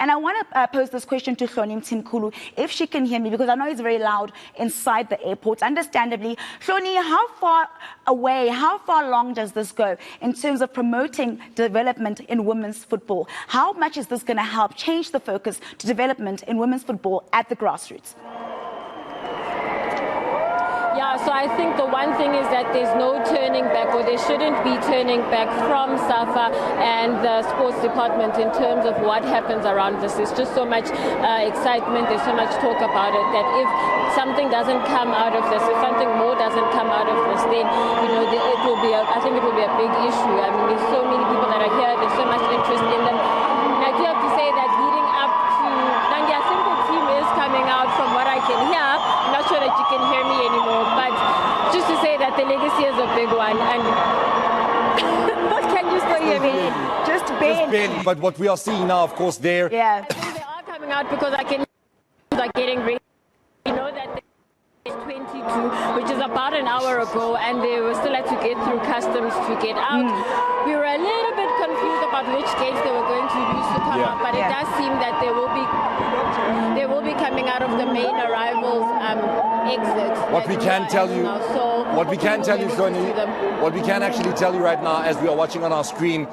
And I want to pose this question to Hloni Mtimkulu, if she can hear me, because I know it's very loud inside the airport, understandably. Hloni, how far away, how far long does this go in terms of promoting development in women's football? How much is this going to help change the focus to development in women's football at the grassroots? Yeah, so I think the one thing is that there's no turning back, or there shouldn't be turning back from SAFA and the sports department in terms of what happens around this. There's just so much excitement, there's so much talk about it, that if something doesn't come out of this, if something more doesn't come out of this, then, it will be, I think it will be a big issue. I mean, there's so many people that are here, there's so much interest in them. And I do have to say that leading up to, Nangi, I think the team is coming out from what I can hear. I'm not sure that you can hear me anymore, but just to say that the legacy is a big one. And can you still hear me? Just barely. But what we are seeing now, of course, they are coming out because I can are getting ready. You know that it's 22, which is about an hour ago, and they were still had to get through customs to get out. We were a little bit confused about which gates they were going to use to come out, but it does seem that they will be coming out of the main arrivals exit. What we can tell you, what we can tell you, Hloni, what we can actually tell you right now, as we are watching on our screen,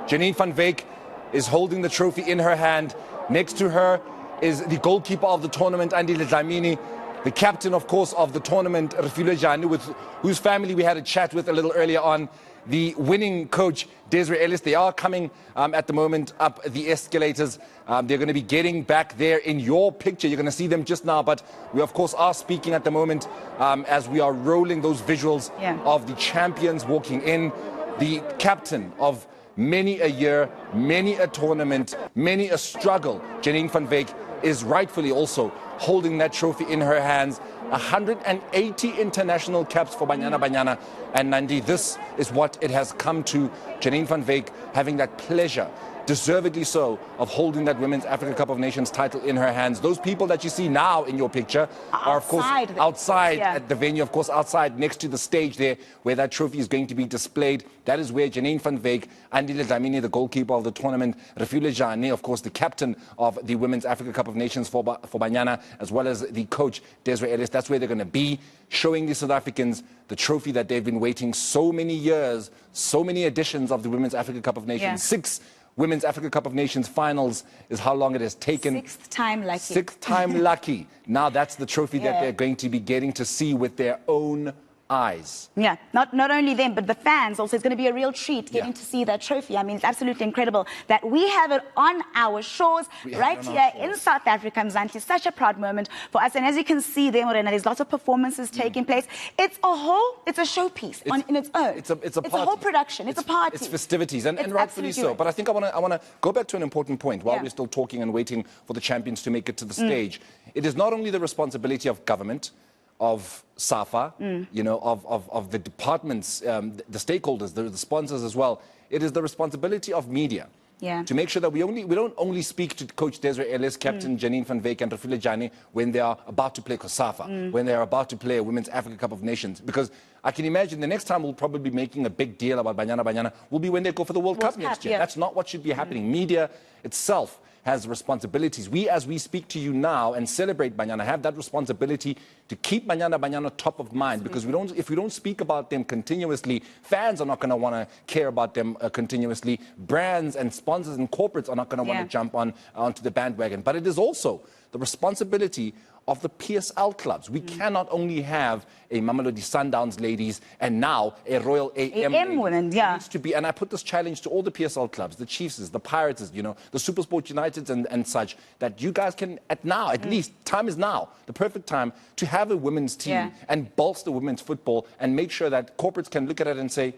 Janine van Wyk is holding the trophy in her hand. Next to her is the goalkeeper of the tournament, Andile Dlamini. The captain, of course, of the tournament, Refilwe Jani, with whose family we had a chat with a little earlier on. The winning coach, Desiree Ellis. They are coming at the moment up the escalators. They're going to be getting back there in your picture. You're going to see them just now, but we, of course, are speaking at the moment as we are rolling those visuals of the champions walking in. The captain of many a year, many a tournament, many a struggle, Janine van Wyk, is rightfully also holding that trophy in her hands. 180 international caps for Banyana Banyana. And Nandi, this is what it has come to. Janine van Wyk having that pleasure, deservedly so, of holding that Women's Africa Cup of Nations title in her hands. Those people that you see now in your picture are, of course, outside at the venue, of course, outside next to the stage there where that trophy is going to be displayed. That is where Janine van Wyk, Andile Dlamini, the goalkeeper of the tournament, Refilwe Jani, of course, the captain of the Women's Africa Cup of Nations for Banyana, as well as the coach, Desiree Ellis. That's where they're going to be, showing the South Africans the trophy that they've been waiting so many years, so many editions of the Women's Africa Cup of Nations. 6 Women's Africa Cup of Nations finals is how long it has taken. 6th time lucky. 6th time lucky. Now that's the trophy that they're going to be getting to see with their own eyes. Yeah, not only them, but the fans also. It's going to be a real treat getting to see that trophy. I mean, it's absolutely incredible that we have it on our shores right here in South Africa, Mzansi. Such a proud moment for us. And as you can see there, Morena, there's lots of performances taking place. It's a showpiece in its own. It's a party. It's a whole production. It's a party. It's festivities, and rightfully so. But I think I want to go back to an important point while we're still talking and waiting for the champions to make it to the stage. It is not only the responsibility of government, of SAFA, of the departments, the stakeholders, the sponsors as well. It is the responsibility of media to make sure that we don't only speak to Coach Desiree Ellis, Captain Janine van Wyk and Refilwe Jani when they are about to play COSAFA, when they are about to play a Women's Africa Cup of Nations. Because I can imagine the next time we'll probably be making a big deal about Banyana Banyana will be when they go for the World Cup next year. That's not what should be happening. Media itself has responsibilities. We, as we speak to you now and celebrate Banyana, have that responsibility to keep Banyana Banyana top of mind, because if we don't speak about them continuously, fans are not going to want to care about them continuously. Brands and sponsors and corporates are not going to want to jump onto the bandwagon. But it is also the responsibility of the PSL clubs. We cannot only have a Mamelodi Sundowns ladies and now a Royal AM women. It needs to be, and I put this challenge to all the PSL clubs, the Chiefs, the Pirates, the SuperSport Uniteds and such, that you guys can at least, time is now, the perfect time to have a women's team and bolster women's football and make sure that corporates can look at it and say,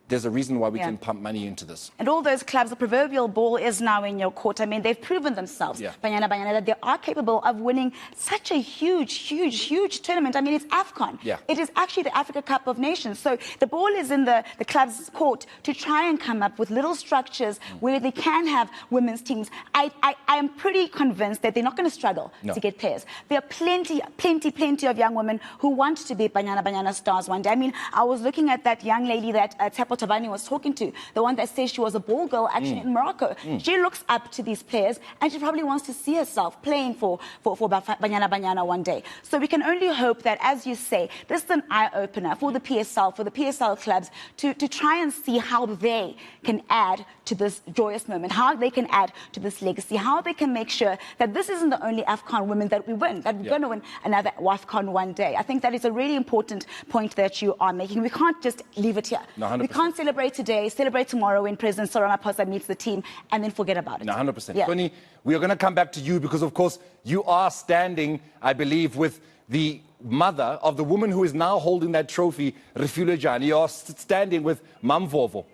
there's a reason why we can pump money into this. And all those clubs, the proverbial ball is now in your court. I mean, they've proven themselves, Banyana Banyana, that they are capable of winning such a huge tournament. I mean, it's Afcon. It is actually the Africa Cup of Nations. So the ball is in the club's court to try and come up with little structures where they can have women's teams. I am pretty convinced that they're not going to struggle to get players. There are plenty of young women who want to be Banyana Banyana stars one day. I mean, I was looking at that young lady that Tsepo Tabani was talking to, the one that says she was a ball girl actually in Morocco. She looks up to these players, and she probably wants to see herself playing for Banyana Banyana one day. So we can only hope that, as you say, this is an eye-opener for the PSL clubs to try and see how they can add to this joyous moment, how they can add to this legacy, how they can make sure that this isn't the only Afcon women that we win, that we're going to win another Afcon one day. I think that is a really important point that you are making. We can't just leave it here. No, we can't celebrate today, celebrate tomorrow when President Cyril Ramaphosa meets the team, and then forget about it. No, 100%. Yeah. Tony, we are going to come back to you because, of course, you are standing, I believe, with the mother of the woman who is now holding that trophy, Refilwe Jani. You are standing with Mam Vovo.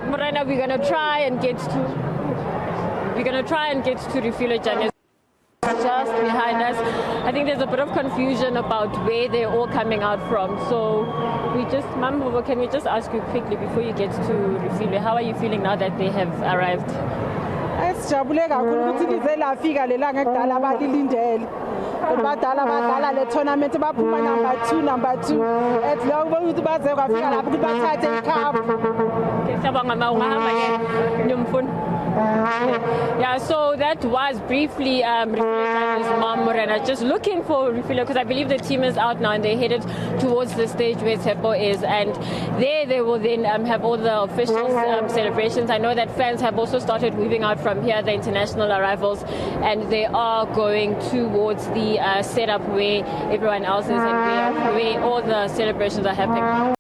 Morena, we're going to try and get to Refilwe Jani. Just behind us. I think there's a bit of confusion about where they're all coming out from. So Mam Vovo, can we just ask you quickly before you get to Refilwe, how are you feeling now that they have arrived? Sijabule kakhulu ukuthi lize lafika lelanga ekudala abalilindele. Badala badlala le tournament baphuma number 2. Et lo ukuthi baze kwafika lapho ukuthi bathathe icup. Siyabonga ungahamba ke nyumfuni. Yeah, so that was briefly Refilwe's mom, Morena, just looking for Refilwe because I believe the team is out now and they're headed towards the stage where Tsepo is, and there they will then have all the official celebrations. I know that fans have also started moving out from here, the international arrivals, and they are going towards the setup where everyone else is and where all the celebrations are happening.